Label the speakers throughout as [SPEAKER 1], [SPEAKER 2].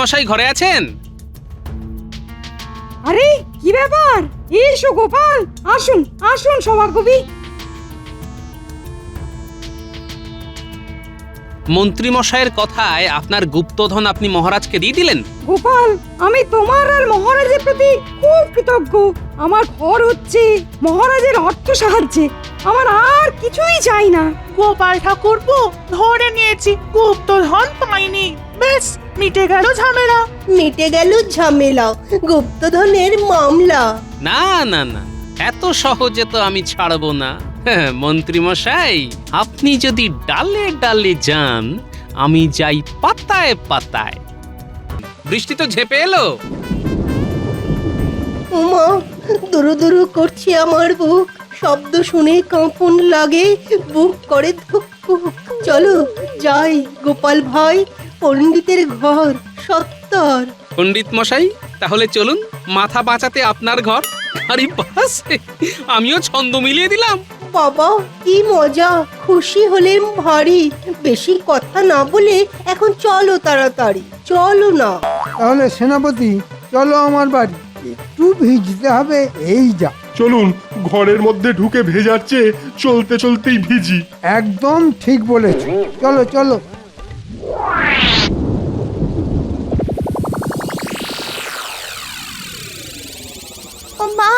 [SPEAKER 1] মশাই ঘরে আছেন?
[SPEAKER 2] আরে কি ব্যাপার? এসো গোপাল, আসুন আসুন সভাকবি।
[SPEAKER 1] মন্ত্রী মশাইয়ের কথায় আপনার গুপ্তধন আপনি মহারাজকে দিয়ে দিলেন?
[SPEAKER 2] গোপাল, আমি তোমার আর মহারাজের প্রতি খুব কৃতজ্ঞ। আমার ঘর হচ্ছে মহারাজের অর্থ সাহায্যে, আমার আর কিছুই চাই না।
[SPEAKER 3] গোপাল ঠাকুরপো, ধরে নিয়েছি, গুপ্তধন পাইনি, বেশ মিটে গেল ঝামেলা।
[SPEAKER 4] মিটে গেল ঝামেলা, গুপ্তধনের মামলা।
[SPEAKER 1] না না না, এত সহজে তো আমি ছাড়বো না। মন্ত্রী মশাই, আপনি যদি ডালে ডালে যান, আমি যাই পাতায় পাতায়। বৃষ্টি তো ঝেপে এলো।
[SPEAKER 4] ওমা, দুরু দুরু করছে আমার বুক, শব্দ শুনে কাঁপন লাগে, বুক করে ধুক ধুক। চলো যাই গোপাল ভাই, পণ্ডিতের ঘর সত্তর।
[SPEAKER 1] পণ্ডিত মশাই, তাহলে চলুন, মাথা বাঁচাতে আপনার ঘর। আরে বাস, আমিও ছন্দ মিলিয়ে দিলাম।
[SPEAKER 4] বাবা কি মজা, খুশি হলেন ভারী। বেশি কথা না বলে এখন চলো তাড়াতাড়ি, চলো না।
[SPEAKER 5] তাহলে সেনাপতি চলো আমার বাড়ি, একটু ভিজতে হবে এই যা।
[SPEAKER 6] চলুন, ঘরের মধ্যে ঢুকে ভেজার চেয়ে চলতে চলতেই ভিজি।
[SPEAKER 5] একদম ঠিক বলেছ, চলো চলো।
[SPEAKER 7] ও মা,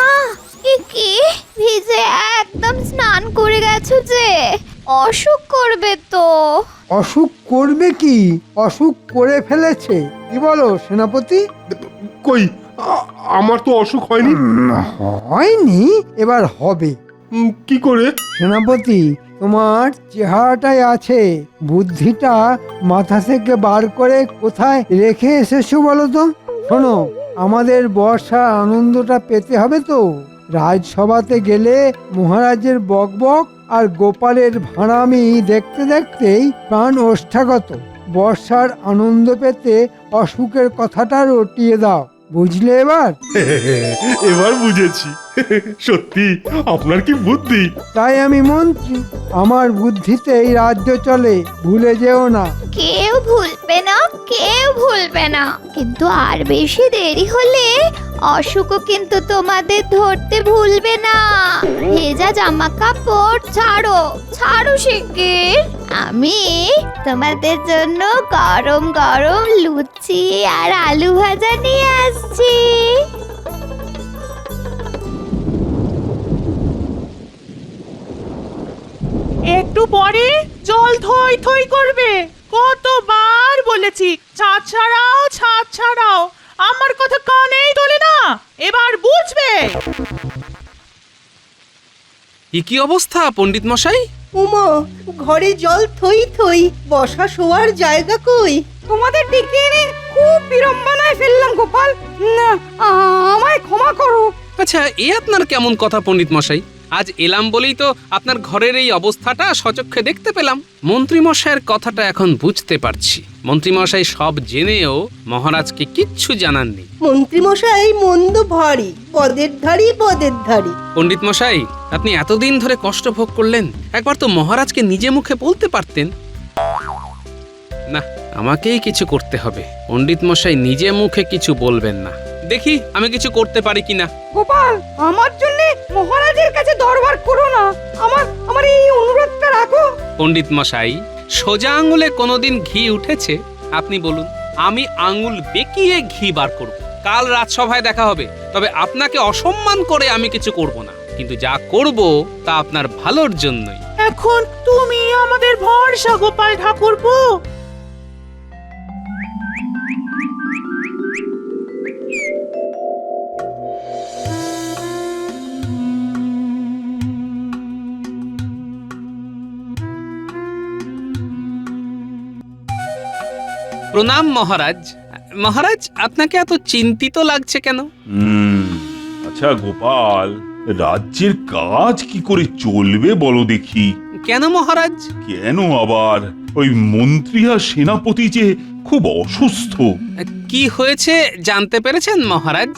[SPEAKER 7] কি ভিজে একদম স্নান করে গেছো যে, অসুখ করবে তো।
[SPEAKER 5] অসুখ করবে কি, অসুখ করে ফেলেছে। কি বলো সেনাপতি?
[SPEAKER 6] কই, আমার তো অসুখ হয়নি।
[SPEAKER 5] হয়নি, এবার হবে।
[SPEAKER 6] কি করে?
[SPEAKER 5] সেনাপতি, তোমার চেহারাটাই আছে, বুদ্ধিটা মাথা থেকে বার করে কোথায় রেখে এসেছো বলো তো? শোনো, আমাদের বর্ষার আনন্দটা পেতে হবে তো। রাজসভাতে গেলে মহারাজের বকবক আর গোপালের ভাঁড়ামি দেখতে দেখতেই প্রাণ ওষ্ঠাগত। বর্ষার আনন্দ পেতে অসুখের কথাটা রটিয়ে দাও, বুঝলে এবার?
[SPEAKER 6] এবার বুঝেছি। সত্যি আপনার কি বুদ্ধি!
[SPEAKER 5] তাই আমি মন্ত্রী, আমার বুদ্ধিতেই রাজ্য চলে, ভুলে যেও না।
[SPEAKER 7] কেউ ভুলবে না, কেউ ভুলবে না, কিন্তু আর বেশি দেরি হলে অসুখও কিন্তু তোমাদের ধরতে ভুলবে না। ভেজা জামা কাপড় ছাড়ো, ছাড়ো শিগগির। আমি তোমাদের জন্য গরম গরম লুচি আর আলু ভাজা নিয়ে আসছি।
[SPEAKER 3] একটু পরে জল থই থই করবে। কতবার বলেছি ছাদ ছাড়াও, ছাদ ছাড়াও, আমার কথা কানেই তোলে না। এবার বুঝবে।
[SPEAKER 1] কি অবস্থা পণ্ডিত মশাই?
[SPEAKER 4] উমা, ঘরে জল থই থই, বসা শোয়ার জায়গা কই?
[SPEAKER 2] তোমাদের ডেকে এনে খুব বিড়ম্বনায় ফেললাম গোপাল, না, আমায় ক্ষমা করো।
[SPEAKER 1] আচ্ছা, এ আপনার কেমন কথা পণ্ডিত মশাই? আজ এলাম বলেই তো আপনার ঘরের এই অবস্থাটা সচক্ষে দেখতে পেলাম। মন্ত্রী মশাইয়ের কথাটা এখন বুঝতে পারছি। মন্ত্রী মশাই সব জেনেও মহারাজকে কিচ্ছু জানাননি।
[SPEAKER 4] মন্ত্রী মশাই মন্দ ভারী, পদের ধারি পদের ধারি।
[SPEAKER 1] পণ্ডিত মশাই, আপনি এতদিন ধরে কষ্ট ভোগ করলেন, একবার তো মহারাজকে নিজে মুখে বলতে পারতেন। না, আমাকেই কিছু করতে হবে। পণ্ডিত মশাই নিজে মুখে কিছু বলবেন না। দেখি আমি কিছু করতে পারি কিনা।
[SPEAKER 2] গোপাল, আমার জন্য মহারাজের কাছে দরবার করো না, আমার এই অনুরোধটা রাখো।
[SPEAKER 1] পণ্ডিত মশাই, সোজা আঙুলে কোনোদিন ঘি উঠেছে? আপনি বলুন, আমি আঙুল বেঁকিয়ে ঘি বার করব। কাল রাজসভায় দেখা হবে, তবে আপনাকে অসম্মান করে আমি কিছু করব না, কিন্তু যা করব তা আপনার ভালোর জন্যই।
[SPEAKER 3] এখন তুমি আমাদের ভরসা গোপাল ঠাকুরপো।
[SPEAKER 1] প্রণাম মহারাজ। মহারাজ, আপনাকে এত চিন্তিত লাগছে কেন?
[SPEAKER 8] আচ্ছা গোপাল, রাজ্যের কাজ কি করে চলবে বলো দেখি।
[SPEAKER 1] কেন মহারাজ?
[SPEAKER 8] কেন আবার, ওই মন্ত্রী আর সেনাপতি যে খুব অসুস্থ।
[SPEAKER 1] কি হয়েছে জানতে পেরেছেন মহারাজ?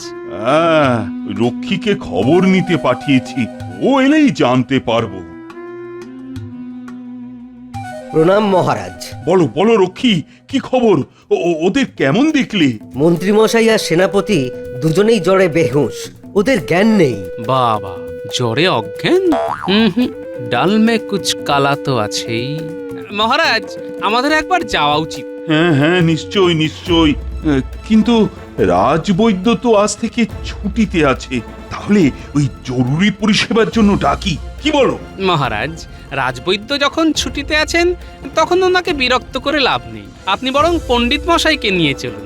[SPEAKER 8] রক্ষীকে খবর নিতে পাঠিয়েছি, ও এলেই জানতে পারবো।
[SPEAKER 9] প্রণাম মহারাজ।
[SPEAKER 8] বলো বলো রক্ষী, কি খবর? ওদের কেমন দেখলে?
[SPEAKER 9] মন্ত্রীমশাই আর সেনাপতি দুজনেই জ্বরে বেহুঁশ, ওদের জ্ঞান নেই।
[SPEAKER 1] বাবা, জ্বরে অজ্ঞান? হুম, ডাল মে কুচ কালা তো আছেই। মহারাজ, আমাদের একবার যাওয়া উচিত।
[SPEAKER 8] হ্যাঁ হ্যাঁ, নিশ্চয় নিশ্চয়। কিন্তু রাজবৈদ্য তো আজ থেকে ছুটিতে আছে, তাহলে ওই জরুরি পরিষেবার জন্য ডাকি, কি বলো?
[SPEAKER 1] মহারাজ, রাজবৈদ্য যখন ছুটিতে আছেন তখন ওনাকে বিরক্ত করে লাভ নেই। আপনি বরং পণ্ডিত মশাইকে নিয়ে চলুন।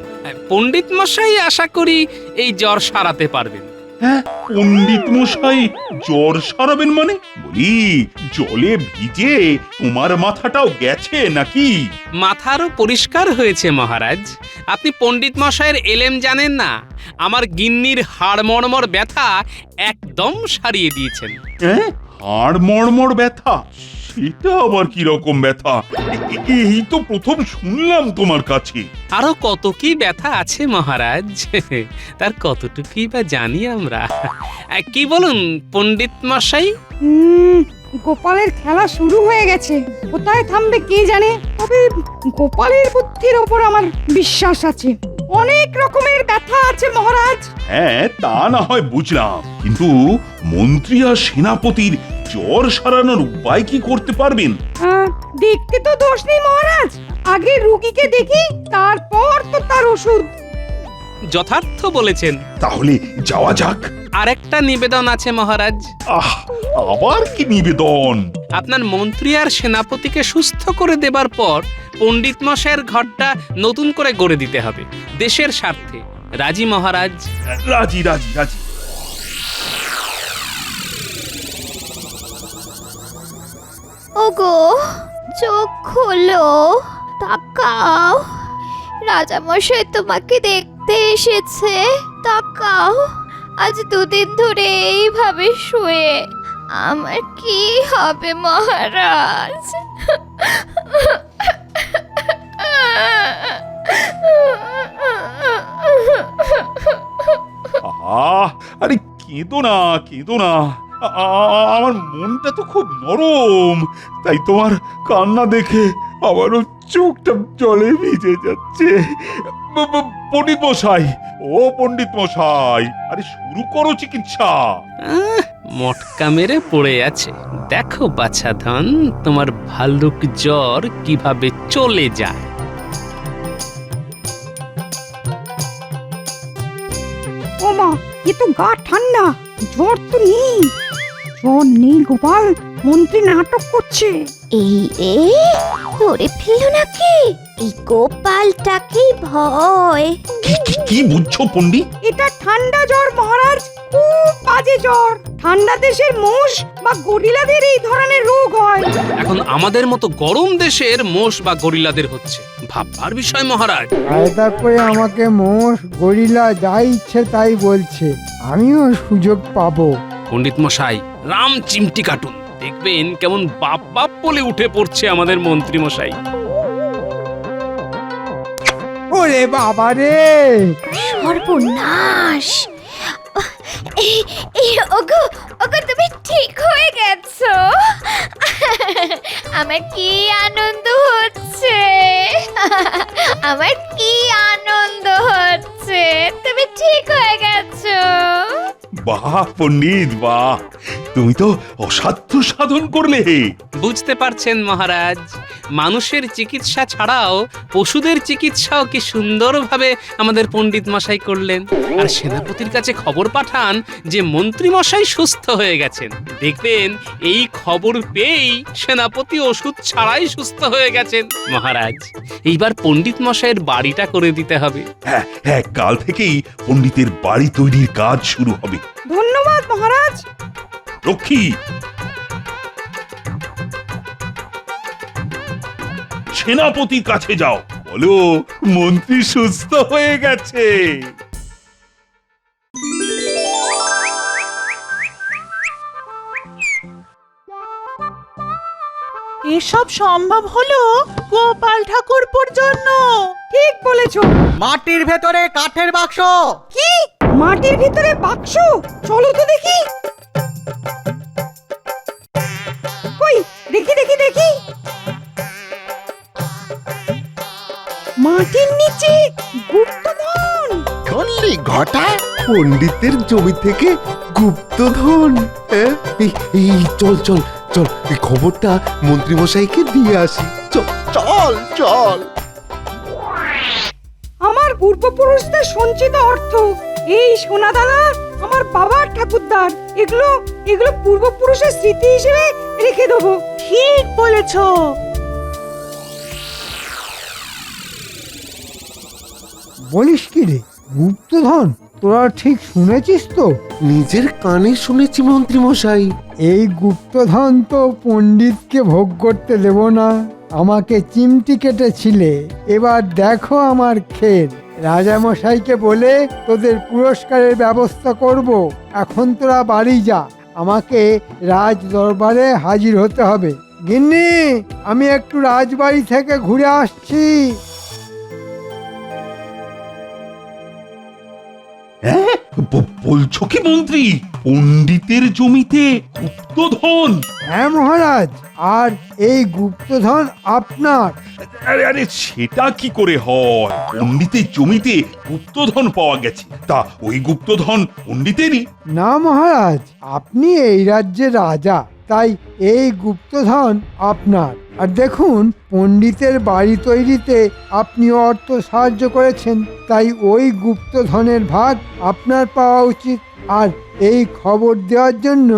[SPEAKER 1] পণ্ডিত মশাই আশা করি এই জ্বর সারাতে পারবেন।
[SPEAKER 8] হ্যাঁ, পণ্ডিত মশাই জ্বর সারাবেন মানে? বলি, জলে ভিজে তোমার মাথাটাও গেছে নাকি?
[SPEAKER 1] মাথারও পরিষ্কার হয়েছে মহারাজ। আপনি পণ্ডিত মশাইয়ের এলেম জানেন না। আমার গিন্নির হাড় মর্মর ব্যথা একদম সারিয়ে দিয়েছেন।
[SPEAKER 8] হ্যাঁ, হাড় মড়মড় ব্যথা? সেটা আবার কি রকম ব্যথা? এই তো প্রথম শুনলাম তোমার কাছে।
[SPEAKER 1] আরো কত কি ব্যথা আছে মহারাজ, তার কতটুকুই বা জানি আমরা। কি বলুন পণ্ডিত মশাই?
[SPEAKER 2] গোপালের খেলা শুরু হয়ে গেছে, কোথায় থামবে কে জানে। তবে গোপালের বুদ্ধির ওপর আমার বিশ্বাস আছে। অনেক রকমের ব্যথা আছে মহারাজ।
[SPEAKER 8] হ্যাঁ, তা না হয় বুঝলাম, কিন্তু মন্ত্রী আর সেনাপতির জ্বর সারানোর উপায় কি করতে পারবেন?
[SPEAKER 2] দেখতে তো দোষ নেই মহারাজ, আগে রুগীকে দেখি, তারপর তো তার ওষুধ।
[SPEAKER 1] যথার্থ বলেছেন।
[SPEAKER 8] তাহলে যাওয়া যাক।
[SPEAKER 1] আরেকটা নিবেদন আছে মহারাজ।
[SPEAKER 8] আবার কি নিবেদন?
[SPEAKER 1] আপনার মন্ত্রী আর সেনাপতিকে সুস্থ করে দেবার পর পণ্ডিত মশাইয়ের ঘরটা নতুন করে গড়ে দিতে হবে, দেশের স্বার্থে। রাজি মহারাজ?
[SPEAKER 8] রাজি রাজি রাজি।
[SPEAKER 7] ওগো, চোখ খোলো, তাকাও। রাজামশাই তোমাকে দেখতে এসেছে, তাকাও। আজ দুদিন ধরে এইভাবে শুয়ে আমার কি হবে মহারাজ?
[SPEAKER 8] আরে কেঁদো না কেঁদো না, আমার মনটা তো খুব নরম, তাই তোমার কান্না দেখে আমারও চোখটা জলে ভিজে যাচ্ছে। পণ্ডিত মশাই, ও পণ্ডিত মশাই, আরে শুরু করো চিকিৎসা।
[SPEAKER 1] মটকা মেরে পড়ে আছে। দেখো বাছাধন, তোমার ভাল্লুক জ্বর কিভাবে চলে যায়।
[SPEAKER 2] ও মা, এ তো গা ঠান্ডা, জ্বর তো নেই। জ্বর নেই গোপাল, মন্ত্রী নাটক করছে।
[SPEAKER 7] এই রে, ধরে ফেলো নাকি? এই গোপালটাকেই ভয়।
[SPEAKER 8] কি বুঝছো পণ্ডিত?
[SPEAKER 2] এটা ঠান্ডা জ্বর মহারাজ, খুব বাজে জ্বর। ঠান্ডা দেশের মোষ বা গরিলাদের এই ধরনের রোগ হয়।
[SPEAKER 1] এখন আমাদের মতো গরম দেশের মোষ বা গরিলাদের হচ্ছে, ভাববার বিষয় মহারাজ।
[SPEAKER 5] আয়তা করে আমাকে মোষ গরিলা যা ইচ্ছে তাই বলছে, আমিও সুযোগ পাবো।
[SPEAKER 1] পণ্ডিত মশাই, রাম চিমটি কাটুন, দেখবেন কেমন বাপ বাপ বলে উঠে পড়ছে আমাদের মন্ত্রী মশাই।
[SPEAKER 5] ওরে বাবা রে,
[SPEAKER 7] সর্বনাশ! ওগো ওগো, তুমি ঠিক হয়ে গেছো। আমার কি আনন্দ হচ্ছে, আমার কি আনন্দ হচ্ছে, তুমি ঠিক হয়ে গেছো।
[SPEAKER 8] বাহ পণ্ডিত বাহ, তুমি তো অসাধ্য সাধন করলে।
[SPEAKER 1] বুঝতে পারছেন মহারাজ, মানুষের চিকিৎসা ছাড়াও পশুদের চিকিৎসাও কি সুন্দরভাবে আমাদের পণ্ডিত মশাই করলেন। আর সেনাপতির কাছে খবর পাঠান যে মন্ত্রী মশাই সুস্থ হয়ে গেছেন। দেখবেন এই খবর পেয়েই সেনাপতি ওষুধ ছাড়াই সুস্থ হয়ে গেছেন। মহারাজ, এইবার পণ্ডিত মশাইয়ের বাড়িটা করে দিতে হবে।
[SPEAKER 8] হ্যাঁ হ্যাঁ, কাল থেকেই পণ্ডিতের বাড়ি তৈরির কাজ শুরু হবে।
[SPEAKER 2] ধন্যবাদ মহারাজ।
[SPEAKER 8] রক্ষী, সেনাপতির কাছে যাও, বলো মন্ত্রী সুস্থ হয়ে গেছে।
[SPEAKER 3] এসব সম্ভব হলো গোপাল ঠাকুরপুর জন্য।
[SPEAKER 2] ঠিক বলেছো।
[SPEAKER 9] মাটির ভেতরে কাঠের বাক্স।
[SPEAKER 2] কি? মাটির ভিতরে বাক্স? চলো তো দেখি। কই, দেখি দেখি দেখি। মাটির নিচে গুপ্তধন।
[SPEAKER 10] শুনলি ঘটা, পণ্ডিতের জমি থেকে গুপ্তধন। হ্যাঁ? এই চল চল চল, এই খবরটা মন্ত্রী মশাইকে দিয়ে আসি। চল চল চল।
[SPEAKER 2] আমার পূর্বপুরুষদের সঞ্চিত অর্থ, এই সোনাদানা আমার বাবার ঠাকুরদার, এগুলো এগুলো পূর্বপুরুষের স্মৃতি হিসেবে রেখে দেবো।
[SPEAKER 3] ঠিক বলেছো।
[SPEAKER 5] বলিস কি রে, গুপ্তধন? তোরা ঠিক শুনেছিস তো?
[SPEAKER 10] নিজের কানে শুনেছি মন্ত্রী মশাই।
[SPEAKER 5] এই গুপ্তধন তো পণ্ডিতকে ভোগ করতে দেব না, আমাকে চিমটি কেটেছিলে। এবার দেখো আমার খেল। রাজামশাইকে বলে তোদের পুরস্কারের ব্যবস্থা করব। এখন তোরা বাড়ি যা, আমাকে রাজ দরবারে হাজির হতে হবে। গিন্নি, আমি একটু রাজবাড়ি থেকে ঘুরে আসছি।
[SPEAKER 8] হ্যাঁ, বলছো কি মন্ত্রী, পণ্ডিতের জমিতে গুপ্তধন?
[SPEAKER 5] হ্যাঁ মহারাজ, আর এই গুপ্তধন আপনার।
[SPEAKER 8] আরে আরে, সেটা কি করে হয়? পণ্ডিতের জমিতে গুপ্তধন পাওয়া গেছে, তা ওই গুপ্তধন পণ্ডিতেরই?
[SPEAKER 5] না মহারাজ, আপনি এই রাজ্যের রাজা, তাই এই গুপ্তধন আপনার। আর দেখুন, পণ্ডিতের বাড়ি তৈরিতে আপনি অর্থ সাহায্য করেছেন, তাই ওই গুপ্তধনের ভাগ আপনার পাওয়া উচিত। আর এই খবর দেওয়ার জন্য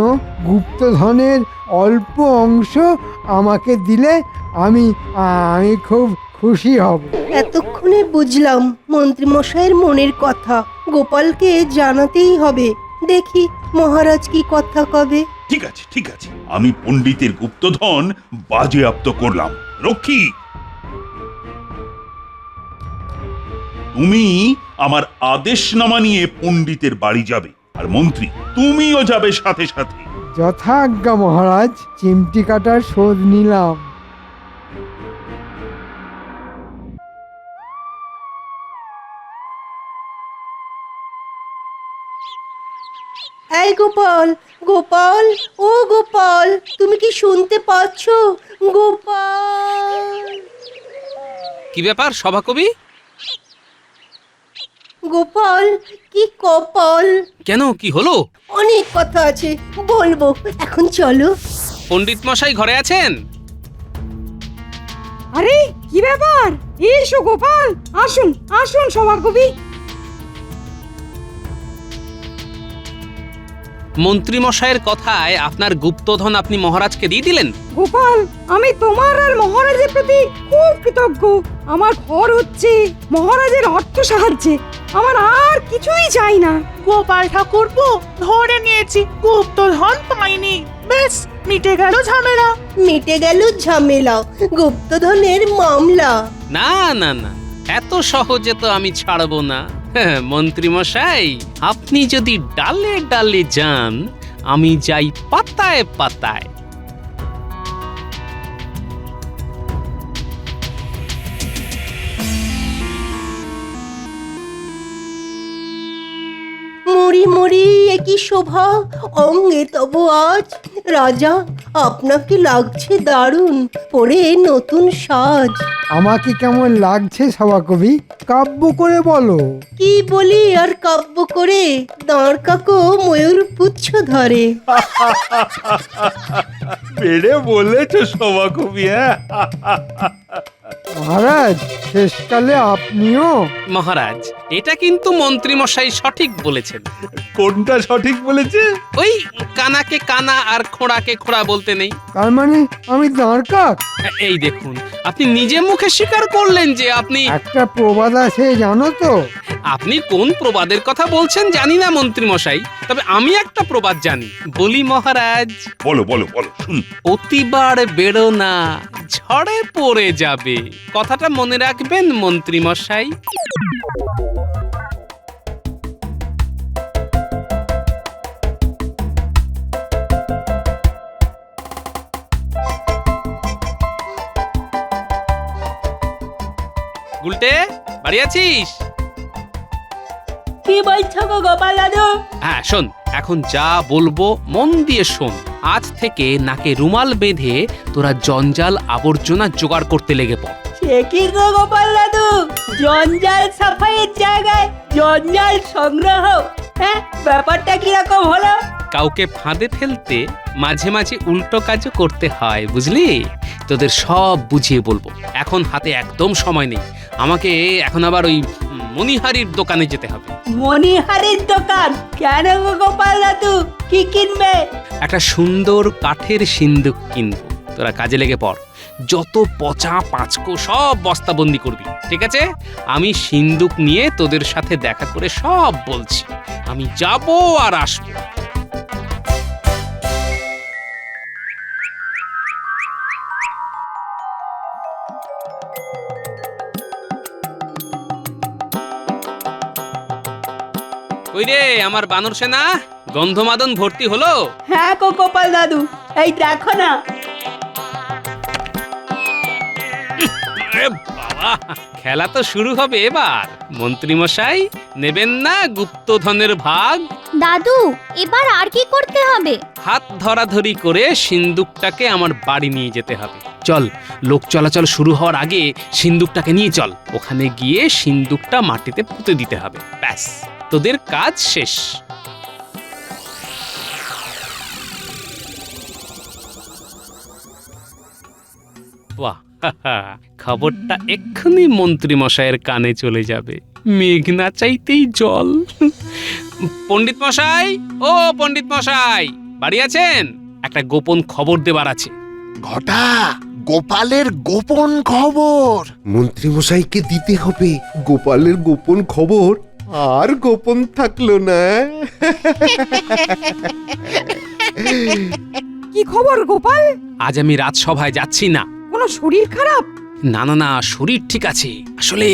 [SPEAKER 5] গুপ্তধনের অল্প অংশ আমাকে দিলে আমি আমি খুব খুশি হব।
[SPEAKER 4] এতক্ষণে বুঝলাম মন্ত্রী মশাইয়ের মনের কথা। গোপালকে জানাতেই হবে। দেখি মহারাজ কি কথা কবে।
[SPEAKER 8] ঠিক আছে ঠিক আছে, আমি পণ্ডিতের গুপ্তধন বাজেয়াপ্ত করলাম। রক্ষী, তুমি আমার আদেশনামা নিয়ে পণ্ডিতের বাড়ি যাবে, আর মন্ত্রী তুমিও যাবে সাথে সাথে।
[SPEAKER 5] যথাজ্ঞা মহারাজ, চিমটি কাটার শোধ নিলাম।
[SPEAKER 4] এই গোপাল, গোপাল, ও গোপাল, তুমি কি শুনতে পাচ্ছ? গোপাল,
[SPEAKER 1] কি ব্যাপার সভাকবি?
[SPEAKER 4] গোপাল, কি কপাল।
[SPEAKER 1] কেন, কি হলো?
[SPEAKER 4] অনেক কথা আছে, বলবো, এখন চলো।
[SPEAKER 1] পণ্ডিত মশাই ঘরে আছেন?
[SPEAKER 2] আরে কি ব্যাপার? এসো গোপাল, আসুন আসুন সভাকবি।
[SPEAKER 1] মন্ত্রী মশাইয়ের কথায় আপনার গুপ্তধন আপনি মহারাজকে দিয়ে দিলেন?
[SPEAKER 2] গোপাল, আমি তোমার আর মহারাজের প্রতি খুব কৃতজ্ঞ। আমার ঘর হচ্ছে মহারাজের অর্থ সাহায্যে, আমার আর কিছুই চাই না।
[SPEAKER 3] গোপাল ঠাকুরপো, ধরে নিয়েছি, গুপ্তধন পাইনি, বেশ মিটে গেল ঝামেলা।
[SPEAKER 4] মিটে গেল ঝামেলা, গুপ্তধনের মামলা।
[SPEAKER 1] না না না, এত সহজে তো আমি ছাড়বো না। মন্ত্রী মশাই, আপনি যদি ডালে ডালে যান, আমি যাই পাতায় পাতায়।
[SPEAKER 4] মরি মরি একই শোভা অঙ্গে তবু আজ। রাজা, আপনাকে লাগছে দারুণ, পরে নতুন সাজ।
[SPEAKER 5] আমাকে কেমন লাগছে সভাকবি? কাব্য করে বলো।
[SPEAKER 4] কি বলি আর কাব্য করে, দাঁড় কাকো ময়ূর পুচ্ছ ধরে।
[SPEAKER 8] বেড়ে বলেছ সভাকবি। হ্যাঁ,
[SPEAKER 5] মহারাজ, শেষকালে আপনিও?
[SPEAKER 1] মহারাজ, এটা কিন্তু মন্ত্রী মশাই সঠিক বলেছেন।
[SPEAKER 8] কোনটা সঠিক বলেছে?
[SPEAKER 1] ওই কানাকে কানা আর খোঁড়াকে খোঁড়া বলতে নেই।
[SPEAKER 5] তার মানে আমি দাঁড় কাক?
[SPEAKER 1] এই দেখুন, আপনি নিজে মুখে স্বীকার করলেন যে আপনি
[SPEAKER 5] একটা প্রবাদ আছে জানো তো?
[SPEAKER 1] আপনি কোন প্রবাদের কথা বলছেন জানি না মন্ত্রী মশাই, তবে আমি একটা প্রবাদ জানি। বলি মহারাজ,
[SPEAKER 8] বলো বলো বলো, শুনি।
[SPEAKER 1] অতিবার বেরো না, ঝড়ে পড়ে যাবে। কথাটা মনে রাখবেন মন্ত্রী মশাই। গুলটে, বাড়ি আছিস?
[SPEAKER 4] কি বলছো গো গোপাল দাদু?
[SPEAKER 1] হ্যাঁ শোন, এখন যা বলবো মন দিয়ে শোন। আজ থেকে নাকে রুমাল বেঁধে তোরা জঞ্জাল আবর্জনা জোগাড় করতে লেগে পড়।
[SPEAKER 11] সে কি গো গোপাল দাদু, জঞ্জাল সাফাইয়ের জায়গায় জঞ্জাল সংগ্রহ? হ্যাঁ, ব্যাপারটা কিরকম হলো?
[SPEAKER 1] কাউকে ফাঁদে ফেলতে মাঝে মাঝে উল্টো কাজও করতে হয়, বুঝলি? তোদের সব বুঝিয়ে বলবো। এখন হাতে একদম সময় নেই, আমাকে এখন আবার ওই মণিহারির দোকানে যেতে হবে।
[SPEAKER 11] মণিহারির দোকান? কেন গো গোপাল দাদু, কি কিনবে?
[SPEAKER 1] একটা সুন্দর কাঠের সিন্দুক কিনবো, তোরা কাজে লেগে পড়। যত পচা পাঁচকো সব বস্তাবন্দি করবি, ঠিক আছে? আমি সিন্দুক নিয়ে তোদের সাথে দেখা করে সব বলছি। আমি যাব আর আসবো। ওই রে আমার বানর সেনা, গন্ধমাদন ভর্তি হলো?
[SPEAKER 11] হ্যাঁ গো গোপাল দাদু, এই দেখো না।
[SPEAKER 1] আরে বাবা, খেলা তো শুরু হবে এবার। মন্ত্রী মশাই, নেবেন না গুপ্তধনের ভাগ?
[SPEAKER 7] দাদু, এবার আর কি করতে হবে?
[SPEAKER 1] হাত ধরাধরি করে সিন্দুকটাকে আমার বাড়ি নিয়ে যেতে হবে। চল, লোক চলাচল শুরু হওয়ার আগে সিন্দুকটাকে নিয়ে চল। ওখানে গিয়ে সিন্দুকটা মাটিতে পুঁতে দিতে হবে, ব্যাস তোদের কাজ শেষ। বাহ, খবরটা এক্ষুনি মন্ত্রী মশাইয়ের কানে চলে যাবে। মেঘ না চাইতেই জল। পণ্ডিত মশাই, ও পণ্ডিত মশাই, বাড়ি আছেন? একটা গোপন খবর দেবার আছে।
[SPEAKER 10] ঘটা, গোপালের গোপন খবর মন্ত্রী মশাইকে দিতে হবে। গোপালের গোপন খবর আর গোপন থাকলো না।
[SPEAKER 2] কি খবর গোপাল?
[SPEAKER 1] আজ আমি রাজসভায় যাচ্ছি না।
[SPEAKER 2] কোনো শরীর খারাপ?
[SPEAKER 1] না না না, শরীর ঠিক আছে। আসলে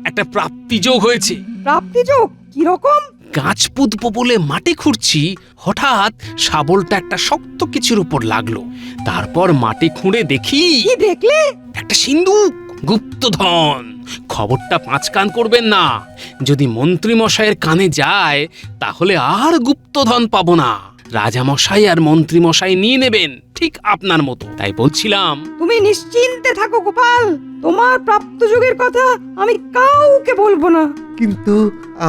[SPEAKER 1] একটা প্রাপ্তিযোগ হয়েছে।
[SPEAKER 2] প্রাপ্তিযোগ? কিরকম?
[SPEAKER 1] গাছ পুঁতবো বলে মাটি খুঁড়ছি, হঠাৎ শাবলটা একটা শক্ত কিছুর উপর লাগলো। তারপর মাটি খুঁড়ে দেখি।
[SPEAKER 2] কি দেখলে?
[SPEAKER 1] একটা সিন্দুক, গুপ্তধন। খবরটা পাঁচ কান করবেন না। যদি মন্ত্রী মশাইয়ের কানে যায় তাহলে আর গুপ্তধন পাবো না। রাজা মশাই আর মন্ত্রী মশাই নিয়ে নেবেন, ঠিক আপনার মতো। তাই বলছিলাম।
[SPEAKER 2] তুমি নিশ্চিন্তে থাকো গোপাল, তোমার প্রাপ্তযোগের কথা আমি কাউকে বলবো না।
[SPEAKER 10] কিন্তু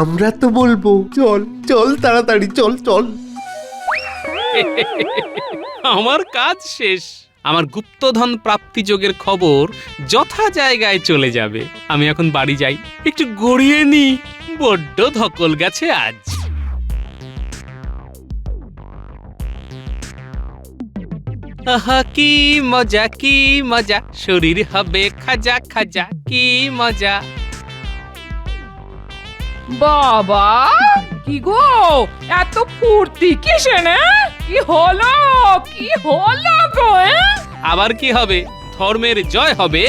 [SPEAKER 10] আমরা তো বলবো। চল চল, তাড়াতাড়ি চল চল।
[SPEAKER 1] আমার কাজ শেষ। আমার গুপ্তধন প্রাপ্তিযোগের খবর যথা জায়গায় চলে যাবে। আমি এখন বাড়ি যাই, একটু গড়িয়ে নি, বড্ড ধকল গেছে আজ। আহা কি মজা, কি মজা, শরীর হবে খাজা খাজা, কি মজা।
[SPEAKER 12] বাবা, কি গো এত ফুর্তি কিসে না? কি হলো, কি হলো গো?
[SPEAKER 1] আবার কি হবে? ধর্মের জয় হবে।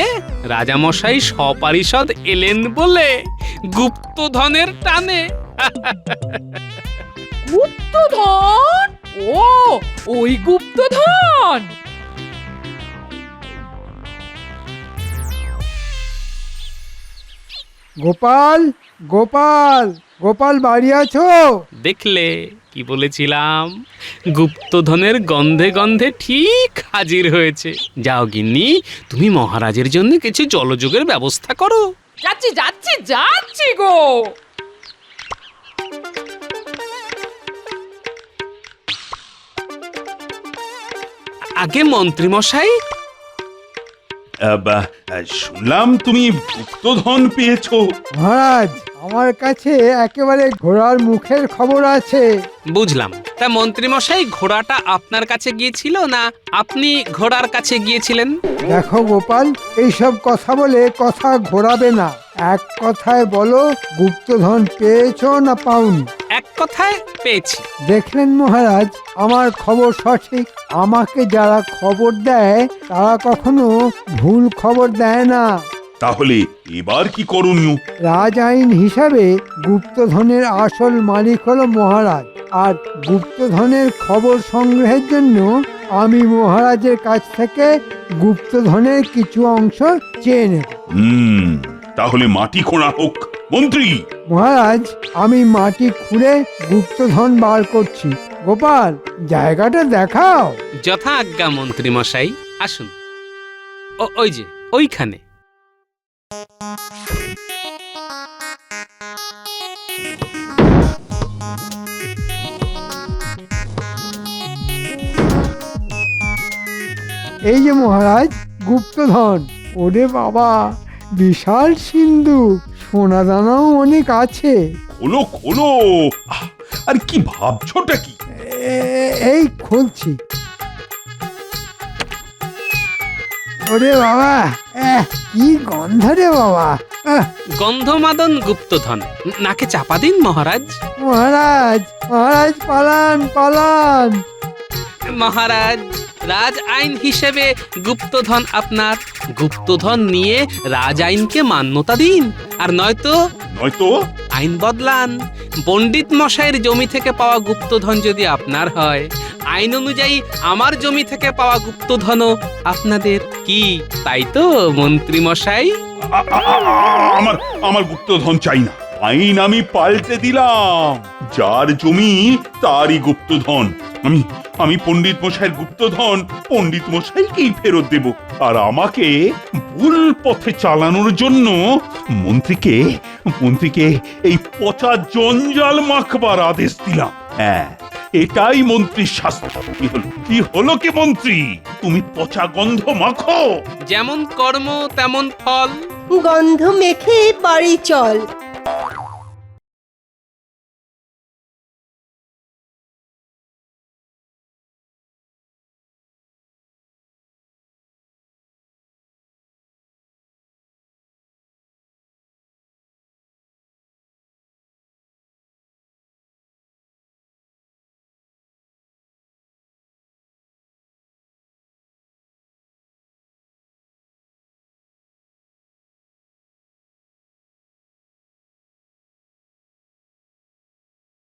[SPEAKER 1] রাজামশাই সপারিষদ এলেন বলে, গুপ্তধনের টানে।
[SPEAKER 12] গুপ্তধন? ও, ওই গুপ্তধন?
[SPEAKER 5] গোপাল, গোপাল, গোপাল বাড়ি আছো?
[SPEAKER 1] দেখলে কি বলেছিলাম? গুপ্তধনের গন্ধে গন্ধে ঠিক হাজির হয়েছে। যাও গিন্নি, তুমি মহারাজের জন্য কিছু জলযোগের ব্যবস্থা করো।
[SPEAKER 12] যাচ্ছি যাচ্ছি যাচ্ছি গো।
[SPEAKER 1] আগে মন্ত্রী মশাই,
[SPEAKER 8] শুনলাম তুমি গুপ্তধন পেয়েছো।
[SPEAKER 5] মহারাজ, আমার কাছে একেবারে ঘোড়ার মুখের খবর আছে।
[SPEAKER 1] বুঝলাম। তা মন্ত্রী মশাই, ঘোড়াটা আপনার কাছে গিয়েছিল না আপনি ঘোড়ার কাছে গিয়েছিলেন?
[SPEAKER 5] দেখো গোপাল, এইসব কথা বলে কথা ঘোরাবে না। এক কথায় বলো, গুপ্তধন পেয়েছো না পাওনি?
[SPEAKER 1] এক কথায় পেয়েছি।
[SPEAKER 5] দেখলেন মহারাজ, আমার খবর সঠিক। আমাকে যারা খবর দেয় তারা কখনো ভুল খবর দেয় না।
[SPEAKER 8] তাহলে এবার কি করণীয়?
[SPEAKER 5] রাজ আইন হিসাবে গুপ্তধনের আসল মালিক হলো মহারাজ, আর গুপ্তধনের খবর সংগ্রহের জন্য আমি মহারাজের কাছ থেকে গুপ্তধনের কিছু অংশ চেয়ে নেব।
[SPEAKER 8] তাহলে মাটি খোঁড়া হোক মন্ত্রী।
[SPEAKER 5] মহারাজ, আমি মাটি খুঁড়ে গুপ্তধন বার করছি। গোপাল, জায়গাটা দেখাও।
[SPEAKER 1] যথা আজ্ঞা মন্ত্রী মশাই, আসুন। ওই যে ওইখানে।
[SPEAKER 5] এই যে মহারাজ গুপ্তধন। ওরে বাবা, বিশাল সিন্ধু, সোনা দানাও অনেক আছে।
[SPEAKER 8] খোলো খোলো। আরে কি ভাবছোটা কি?
[SPEAKER 5] এই খুলছি। ওরে বাবা, কি গন্ধ রে বাবা।
[SPEAKER 1] গন্ধমাদন গুপ্তধন। নাকে চাপা দিন মহারাজ।
[SPEAKER 5] মহারাজ, মহারাজ পালান পালান।
[SPEAKER 1] মহারাজ, রাজ আইন হিসেবে গুপ্তধন আপনার। গুপ্তধন নিয়ে রাজ আইনকে মান্যতা দিন, আর নয়তো
[SPEAKER 8] নয়তো
[SPEAKER 1] আইন বদলান। পণ্ডিত মশাইয়ের জমি থেকে পাওয়া গুপ্তধন যদি আপনার হয়, আইন অনুযায়ী আমার জমি থেকে পাওয়া গুপ্তধনও আপনাদের। কি তাই তো মন্ত্রী মশাই?
[SPEAKER 8] আমার আমার গুপ্তধন চাই না। আইন আমি পাল্টে দিলাম। যার জমি তারই গুপ্তধন। আমি পণ্ডিত মশাইয়ের গুপ্তধন পণ্ডিত মশাইকেই ফেরত দেব। আর আমাকে ভুল পথে চালানোর জন্য মন্ত্রীকে এই পচা জঞ্জাল মাখবার আদেশ দিলাম। হ্যাঁ, এটাই মন্ত্রীর শাস্তি। কি হলো কি মন্ত্রী, তুমি পচা গন্ধ মাখো।
[SPEAKER 1] যেমন কর্ম তেমন ফল।
[SPEAKER 4] গন্ধ মেখে বাড়ি চল।